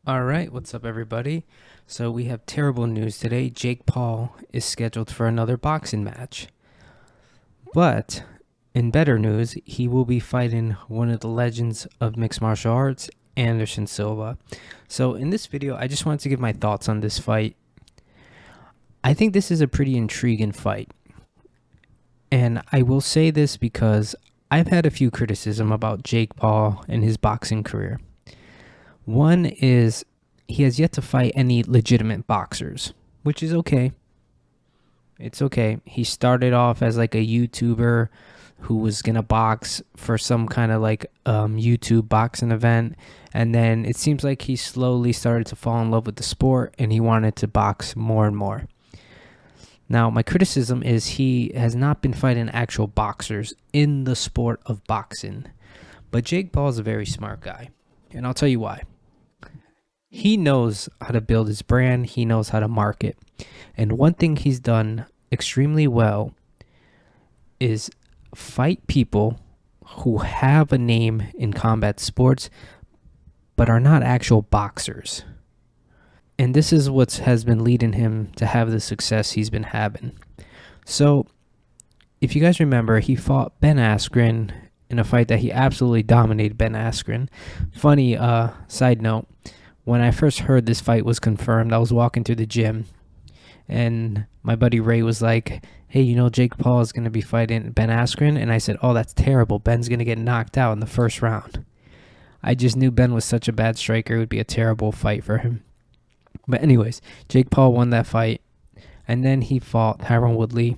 All right, what's up, everybody? So, we have terrible news today. Jake Paul is scheduled for another boxing match. But, in better news, he will be fighting one of the legends of mixed martial arts, Anderson Silva. So, in this video, I just wanted to give my thoughts on this fight. I think this is a pretty intriguing fight. And I will say this because I've had a few criticism about Jake Paul and his boxing career. One is he has yet to fight any legitimate boxers, which is okay. It's okay. He started off as like a YouTuber who was gonna box for some kind of like YouTube boxing event, and then it seems like he slowly started to fall in love with the sport, and he wanted to box more and more. Now, my criticism is he has not been fighting actual boxers in the sport of boxing, but Jake Paul is a very smart guy, and I'll tell you why. He knows how to build his brand. He knows how to market. And one thing he's done extremely well is fight people who have a name in combat sports but are not actual boxers. And this is what has been leading him to have the success he's been having. So, if you guys remember, he fought Ben Askren in a fight that he absolutely dominated Ben Askren. Funny side note, when I first heard this fight was confirmed, I was walking through the gym and my buddy Ray was like, "Hey, Jake Paul is going to be fighting Ben Askren." And I said, "Oh, that's terrible. Ben's going to get knocked out in the first round." I just knew Ben was such a bad striker. It would be a terrible fight for him. But anyways, Jake Paul won that fight. And then he fought Tyron Woodley.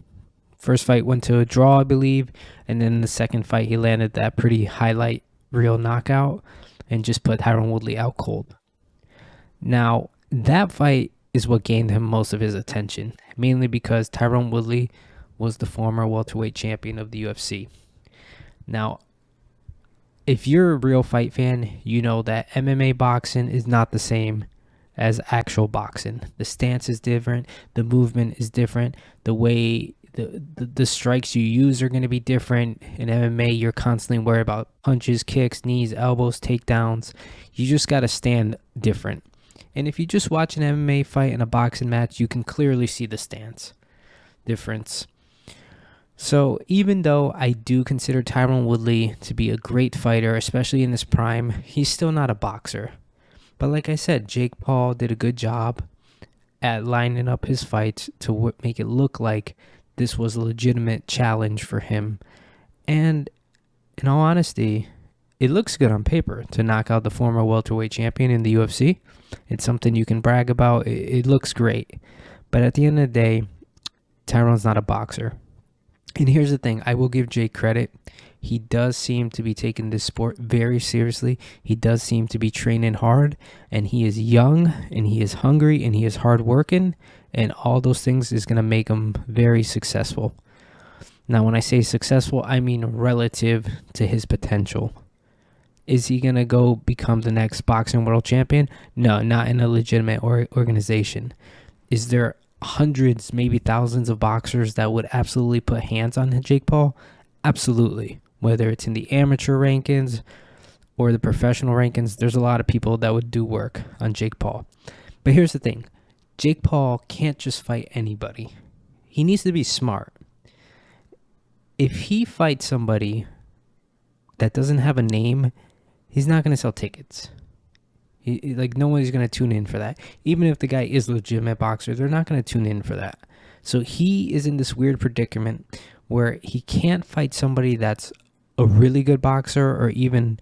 First fight went to a draw, I believe. And then the second fight, he landed that pretty highlight reel knockout and just put Tyron Woodley out cold. Now, that fight is what gained him most of his attention, mainly because Tyron Woodley was the former welterweight champion of the UFC. Now, if you're a real fight fan, you know that MMA boxing is not the same as actual boxing. The stance is different, the movement is different, the way the strikes you use are going to be different. In MMA, you're constantly worried about punches, kicks, knees, elbows, takedowns. You just got to stand different. And if you just watch an MMA fight and a boxing match, you can clearly see the stance difference. So even though I do consider Tyron Woodley to be a great fighter, especially in his prime, he's still not a boxer. But like I said, Jake Paul did a good job at lining up his fights to make it look like this was a legitimate challenge for him. And in all honesty, it looks good on paper to knock out the former welterweight champion in the UFC. It's something you can brag about. It looks great. But at the end of the day, Tyron's not a boxer. And here's the thing, I will give Jake credit. He does seem to be taking this sport very seriously. He does seem to be training hard, and he is young, and he is hungry, and he is hardworking, and all those things is going to make him very successful. Now, when I say successful, I mean relative to his potential. Is he going to go become the next boxing world champion? No, not in a legitimate organization. Is there hundreds, maybe thousands of boxers that would absolutely put hands on Jake Paul? Absolutely. Whether it's in the amateur rankings or the professional rankings, there's a lot of people that would do work on Jake Paul. But here's the thing. Jake Paul can't just fight anybody. He needs to be smart. If he fights somebody that doesn't have a name, he's not going to sell tickets. Like, nobody's going to tune in for that. Even if the guy is a legitimate boxer, they're not going to tune in for that. So he is in this weird predicament where he can't fight somebody that's a really good boxer or even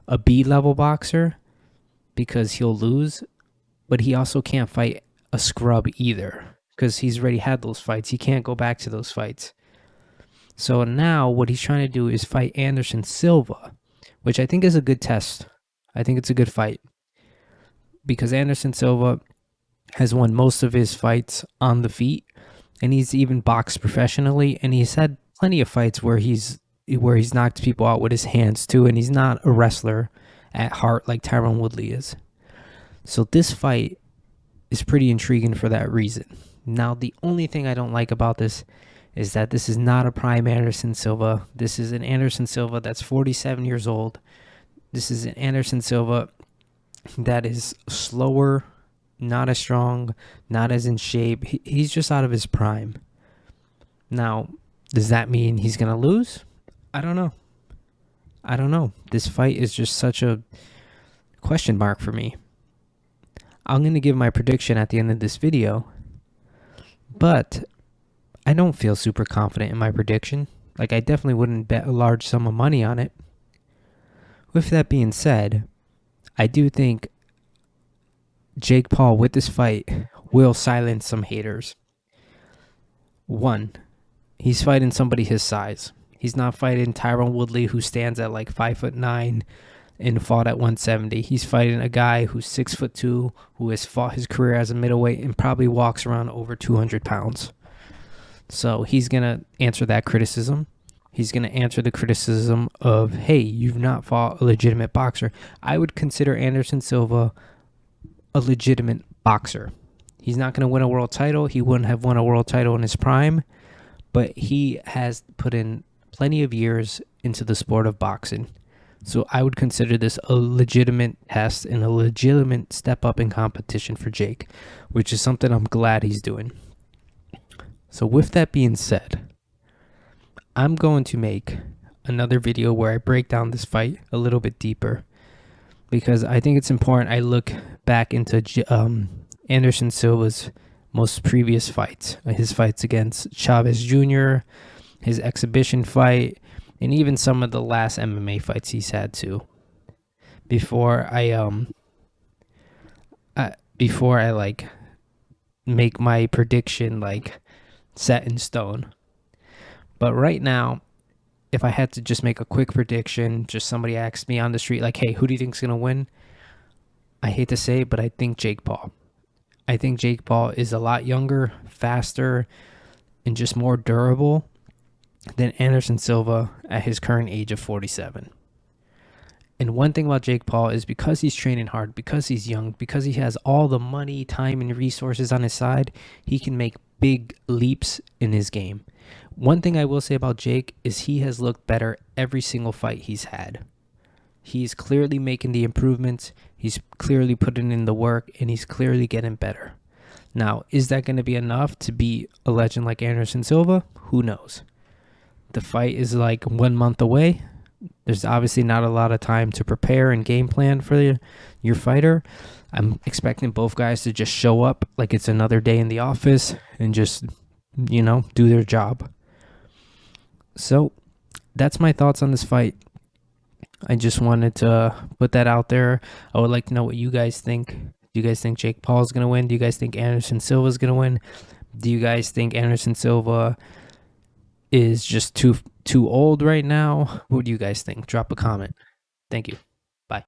a B-level boxer because he'll lose, but he also can't fight a scrub either because he's already had those fights. He can't go back to those fights. So now what he's trying to do is fight Anderson Silva, which I think is a good test. I think it's a good fight because Anderson Silva has won most of his fights on the feet, and he's even boxed professionally, and he's had plenty of fights where he's knocked people out with his hands too, and he's not a wrestler at heart like Tyron Woodley is. So this fight is pretty intriguing for that reason. Now, the only thing I don't like about this is that this is not a prime Anderson Silva. This is an Anderson Silva that's 47 years old. This is an Anderson Silva that is slower, not as strong, not as in shape. He's just out of his prime. Now, does that mean he's going to lose? I don't know. I don't know. This fight is just such a question mark for me. I'm going to give my prediction at the end of this video, but I don't feel super confident in my prediction. Like, I definitely wouldn't bet a large sum of money on it. With that being said, I do think Jake Paul with this fight will silence some haters. One, he's fighting somebody his size. He's not fighting Tyron Woodley, who stands at like 5'9" and fought at 170. He's fighting a guy who's 6'2", who has fought his career as a middleweight and probably walks around over 200 pounds. So he's going to answer that criticism. He's going to answer the criticism of, hey, you've not fought a legitimate boxer. I would consider Anderson Silva a legitimate boxer. He's not going to win a world title. He wouldn't have won a world title in his prime, but he has put in plenty of years into the sport of boxing. So I would consider this a legitimate test and a legitimate step up in competition for Jake, which is something I'm glad he's doing. So with that being said, I'm going to make another video where I break down this fight a little bit deeper, because I think it's important I look back into Anderson Silva's most previous fights, his fights against Chavez Jr., his exhibition fight, and even some of the last MMA fights he's had too. Before I like make my prediction like set in stone. But right now, if I had to just make a quick prediction, just somebody asked me on the street like, "Hey, who do you think's gonna win?" I hate to say it, but I think Jake Paul. I think Jake Paul is a lot younger, faster, and just more durable than Anderson Silva at his current age of 47. And one thing about Jake Paul is because he's training hard, because he's young, because he has all the money, time, and resources on his side, he can make big leaps in his game. One thing I will say about Jake is he has looked better every single fight he's had. He's clearly making the improvements, he's clearly putting in the work, and he's clearly getting better. Now, is that going to be enough to be a legend like Anderson Silva? Who knows? The fight is like 1 month away. There's obviously not a lot of time to prepare and game plan for your fighter. I'm expecting both guys to just show up like it's another day in the office and just, do their job. So that's my thoughts on this fight. I just wanted to put that out there. I would like to know what you guys think. Do you guys think Jake Paul is going to win? Do you guys think Anderson Silva is going to win? Do you guys think Anderson Silva is just too old right now? What do you guys think? Drop a comment. Thank you.